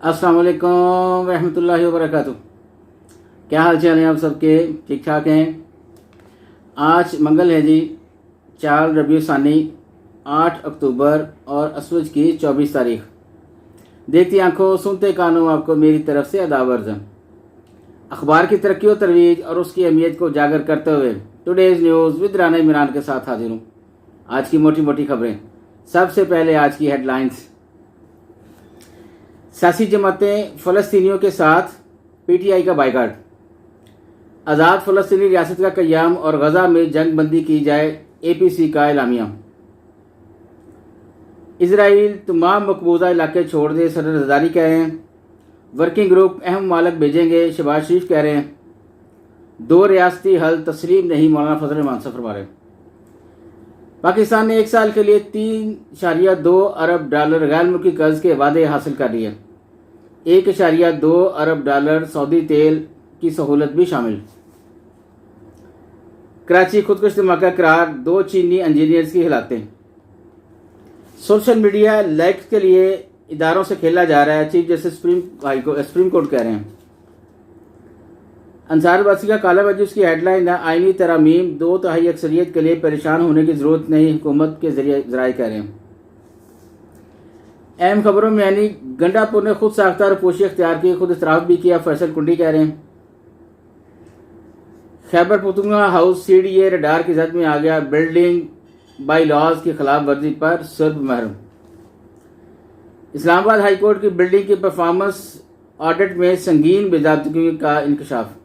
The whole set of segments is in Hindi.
अस्सलाम वालेकुम रहमतुल्लाहि व बरकातुहू। क्या हाल चाल है आप सबके? ठीक ठाक हैं? आज मंगल है जी, 4 रबीउ सानी 8 अक्टूबर और असवज की 24 तारीख। देखती आंखों सुनते कानों आपको मेरी तरफ से अदावर्जन। अखबार की तरक्की व तरवीज और उसकी अहमियत को उजागर करते हुए today's news with Rana Imran के साथ हाजिर हूँ। आज की मोटी मोटी खबरें। सबसे पहले आज की हेडलाइंस। सियासी जमातें फ़लस्तीनियों के साथ, पीटीआई का बाइकाट। आज़ाद फ़लस्तीनी रियासत का क़याम और गज़ा में जंग बंदी की जाए, एपीसी का एलामिया। इसराइल तमाम मकबूजा इलाके छोड़ दे, सदर ज़रदारी कह रहे हैं। वर्किंग ग्रुप अहम मालक भेजेंगे, शहबाज शरीफ कह रहे हैं। 2 रियासती हल तस्लीम नहीं, मौलाना फजल रहमान फरमा रहे हैं। पाकिस्तान ने 1 साल के लिए $3.2 अरब गैर मुल्की कर्ज के वादे हासिल कर लिए। $1.2 अरब सऊदी तेल की सहूलत भी शामिल। कराची खुदकुश धमाका करार, 2 चीनी इंजीनियर्स की हिलातें। सोशल मीडिया लाइक्स के लिए इदारों से खेला जा रहा है, चीफ जस्टिस सुप्रीम कोर्ट कह रहे हैं। अंसार वासी का काला बजूस की हेडलाइन है, आईनी तरामीम 2/3 अक्सरियत के लिए परेशान होने की जरूरत नहीं, हुकूमत के जराए कह रहे हैं। अहम खबरों में यानी गंडापुर ने खुद साख्ता और पोशी अख्तियार की, खुद इतराफ़ भी किया, फैसल कुंडी कह रहे हैं। Khyber Pakhtunkhwa house CDA radar की जद में आ गया, बिल्डिंग बाई लॉज की खिलाफ वर्जी पर सुर्ब महरम। इस्लामाबाद हाई कोर्ट की बिल्डिंग की परफॉर्मेंस ऑडिट में संगीन बेज़ाब्तगी का इंकशाफ।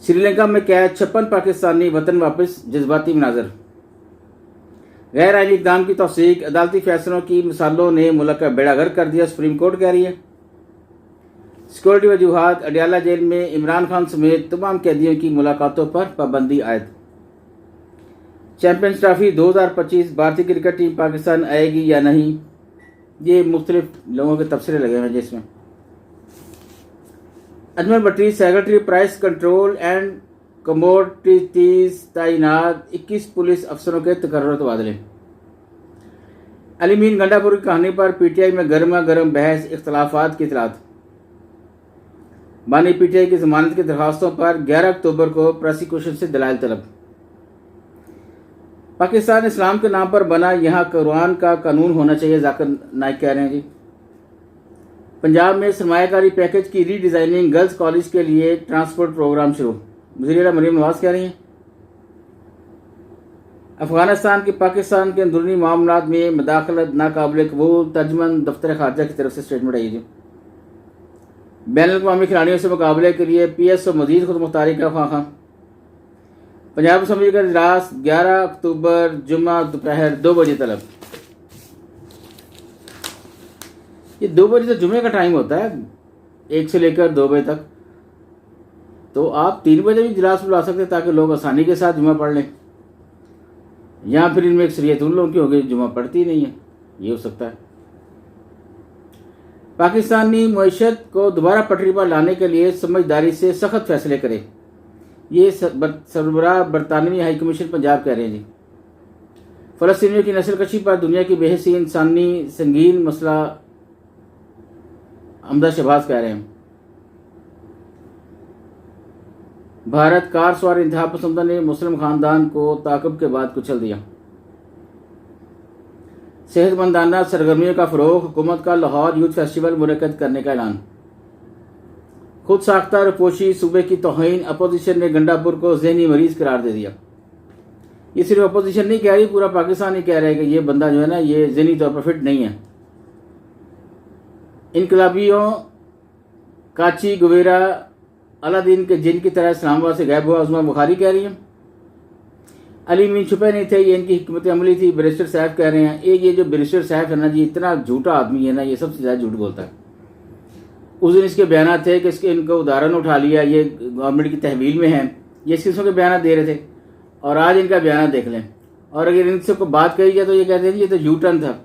श्रीलंका में कैद 56 पाकिस्तानी वतन वापस, जज्बाती मनाजर। गैर आईनी इक़दाम की तौसीक, अदालती फैसलों की मिसालों ने मुल्क का बेड़ा गर्क कर दिया, सुप्रीम कोर्ट कह रही है। सिक्योरिटी वजूहात, अडियाला जेल में इमरान खान समेत तमाम कैदियों की मुलाकातों पर पाबंदी आयद। चैंपियंस ट्रॉफी 2025 भारतीय क्रिकेट टीम पाकिस्तान आएगी या नहीं, ये मुख्तलिफ लोगों के तबसरे लगे हैं जिसमें। Ajmal Bhatti secretary price control and commodities तैनात, 21 पुलिस अफसरों के तकर्रुर तबादले। अलीमीन गंडापुर की कहानी पर पीटीआई में गर्मा गर्म बहस, इख्तलाफात की इतलात। बानी पीटीआई की जमानत की दरखास्तों पर 11 अक्टूबर को प्रोसिक्यूशन से दलाइल तलब। पाकिस्तान इस्लाम के नाम पर बना, यहाँ कुरान का कानून होना चाहिए, जाकिर नाइक कह रहे हैं जी। पंजाब में सरमायाकारी पैकेज की रीडिज़ाइनिंग, गर्ल्स कॉलेज के लिए ट्रांसपोर्ट प्रोग्राम शुरू, वज़ीर मरीम नवाज कह रही हैं। अफगानिस्तान की पाकिस्तान के अंदरूनी मामलात में मदाखलत नाकाबिल कबूल, तर्जमन दफ्तर खारजा की तरफ से स्टेटमेंट आई है। बैनुल-अक़वामी खिलाड़ियों से मुकाबले के लिए पीएसओ मजीद खुद मुख्तारी का ख्वाहा। पंजाब असम्बली का इजलास 11 अक्टूबर जुम्मा दोपहर 2 बजे तलब। ये 2 बजे तो जुम्मे का टाइम होता है, 1 से लेकर 2 बजे तक। तो आप 3 बजे भी इजलास बुला सकते हैं ताकि लोग आसानी के साथ जुम्मा पढ़ लें, या फिर इनमें अक्सरियत उन लोगों की होगी जुम्मा पढ़ती ही नहीं है, ये हो सकता है। पाकिस्तानी मईशत को दोबारा पटरी पर लाने के लिए समझदारी से सख्त फैसले करें, ये सरबराह बरतानवी हाई कमीशन पंजाब कह रहे हैं जी। फ़लस्तीनियों की नस्ल कशी पर दुनिया की बेहसी इंसानी संगीन मसला, हमदा शहबाज कह रहे हैं। भारत कार सवार इंतहा पसंदों ने मुस्लिम खानदान को ताक़ब के बाद कुचल दिया। सेहतमंदाना सरगर्मियों का फ़रोग़, हुकूमत का लाहौर यूथ फेस्टिवल मुनक़्क़द करने का ऐलान। खुद साख्ता रपोशी सूबे की तौहीन, अपोजिशन ने गंडापुर को ज़हनी मरीज करार दे दिया। ये सिर्फ अपोजिशन नहीं कह रही, पूरा पाकिस्तान ही कह रहा है कि ये बंदा जो है ना, ये ज़हनी तौर पर फिट नहीं है। इनकलाबियों काची गुवेरा अलादीन के जिन की तरह इस्लामाबाद से गायब हुआ, उस्मा बुखारी कह रही हैं। अली मीन छुपे नहीं थे, ये इनकी हिकमत अमली थी, बैरिस्टर साहब कह रहे हैं। ये जो बैरिस्टर साहब है ना जी, इतना झूठा आदमी है ना, ये सबसे ज़्यादा झूठ बोलता है। उस दिन इसके बयान थे कि इसके इनको उदाहरण उठा लिया, ये गवर्नमेंट की तहवील में है, ये इस किस्म के बयान दे रहे थे, और आज इनका बयान देख लें। और अगर इनसे कोई बात कही जाए तो ये कहते हैं ये तो यू टर्न था।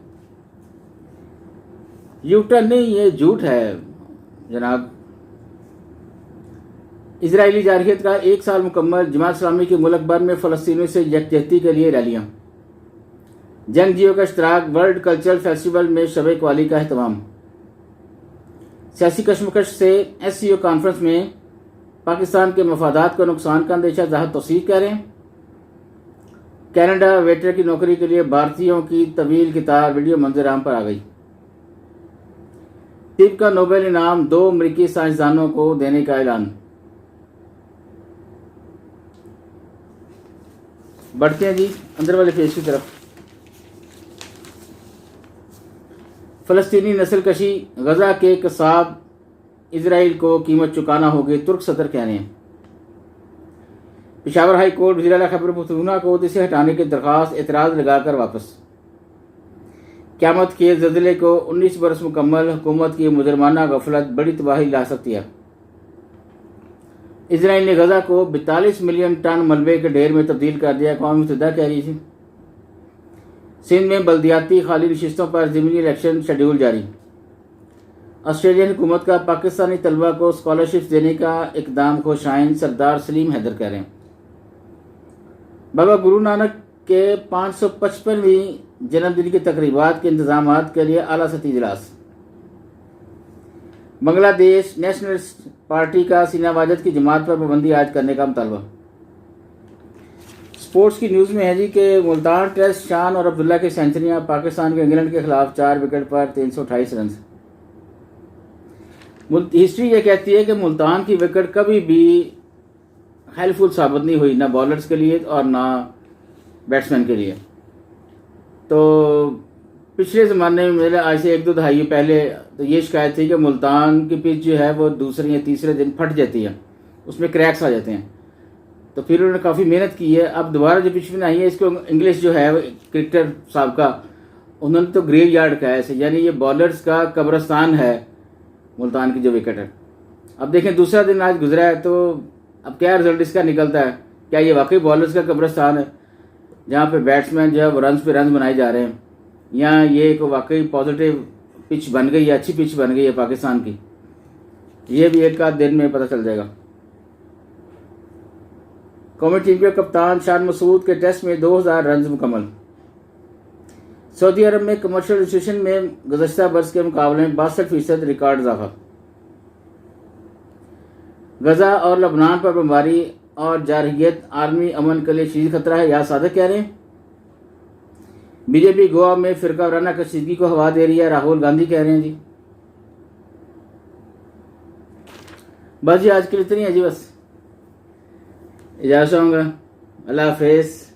यू टर्न नहीं, ये झूठ है जनाब। इजरायली जारहियत का 1 साल मुकम्मल, जमात इस्लामी के मुल्क भर में फ़लस्तीनियों से यकजहती के लिए रैलियाँ। जंगजियों का इश्तराक, वर्ल्ड कल्चरल फेस्टिवल में शब कवाली का अहतमाम। सियासी कशमकश से SCO कॉन्फ्रेंस में पाकिस्तान के मफादात को नुकसान का अंदेशा, ज़ाहिर तौसीक कह रहे हैं। कनाडा वेटर की नौकरी के लिए भारतीयों की तवील किताब वीडियो मंजर आम पर आ गई। तिब का नोबेल इनाम 2 अमरीकी साइंसदानों को देने का ऐलान। बढ़ते हैं जी अंदर वाले पेज की तरफ। फ़लस्तीनी नस्लकशी, गजा के कसाब इजराइल को कीमत चुकाना होगी, तुर्क सदर कह रहे हैं। पेशावर हाई कोर्ट वज़ीर आला खैबर पख्तूनख्वा को ओहदे से हटाने की दरख्वास्त एतराज़ लगाकर वापस। क़यामत के ज़लज़ले को 19 बरस मुकम्मल, हुकूमत की मुजरमाना गफलत बड़ी तबाही ला सकती है। इजराइल ने गजा को 42 मिलियन टन मलबे के ढेर में तब्दील कर दिया, अक़वाम मुत्तहिदा कह रही थी। सिंध में बल्दियाती खाली नशिस्तों पर ज़मीनी इलेक्शन शेड्यूल जारी। ऑस्ट्रेलियन हुकूमत का पाकिस्तानी तलबा को स्कॉलरशिप देने का इकदाम को शाइन, सरदार सलीम हैदर कह रहे हैं। बाबा गुरु नानक के 555वीं जन्मदिन की तकरीबात के इंतजाम के लिए आला सतही इजलास। बांग्लादेश नेशनलिस्ट पार्टी का सीना वाजद की जमात पर पाबंदी आयद करने का मुतालबा। स्पोर्ट्स की न्यूज़ में है जी कि मुल्तान टेस्ट शान और अब्दुल्ला की सेंचुरियां, पाकिस्तान के इंग्लैंड के खिलाफ 4 विकेट पर 328 रन। हिस्ट्री ये कहती है कि मुल्तान की विकेट कभी भी हेल्पफुल साबित नहीं हुई, ना बॉलर्स के लिए और ना बैट्समैन के लिए। तो पिछले ज़माने में मेरे आज से 1-2 दहाई पहले तो ये शिकायत थी कि मुल्तान की पिच जो है वो दूसरे या तीसरे दिन फट जाती है, उसमें क्रैक्स आ जाते हैं। तो फिर उन्होंने काफ़ी मेहनत की है। अब दोबारा जो पिच बनाई है इसको इंग्लिश जो है क्रिकेटर साहब का, उन्होंने तो ग्रेव यार्ड कहा है, यानी ये बॉलर्स का कब्रस्तान है मुल्तान की जो विकेट है। अब देखें दूसरा दिन आज गुजरा है, तो अब क्या रिजल्ट इसका निकलता है, क्या ये वाकई बॉलर्स का कब्रस्तान है जहाँ पे बैट्समैन जो है वो रन पे रन बनाए जा रहे हैं, या ये एक वाकई पॉजिटिव पिच बन गई है, अच्छी पिच बन गई है पाकिस्तान की। ये भी एक आध दिन में पता चल जाएगा। कौमी टीम के कप्तान शान मसूद के टेस्ट में 2000 रन मुकम्मल। सऊदी अरब में कमर्शियल रजिस्ट्रेशन में गुज़श्ता बरस के मुकाबले में 62% रिकॉर्ड इजाफा। गजा और लबनान पर बमबारी और जारहियत आर्मी अमन के लिए शदीद खतरा है, या सादक कह रहे हैं। बीजेपी गोवा में फिरका वाराना कशीदगी को हवा दे रही है, राहुल गांधी कह रहे हैं जी। बस जी आज के लिए इतनी है जी, बस इजाज़त चाहूँगा। अल्लाह हाफिज़।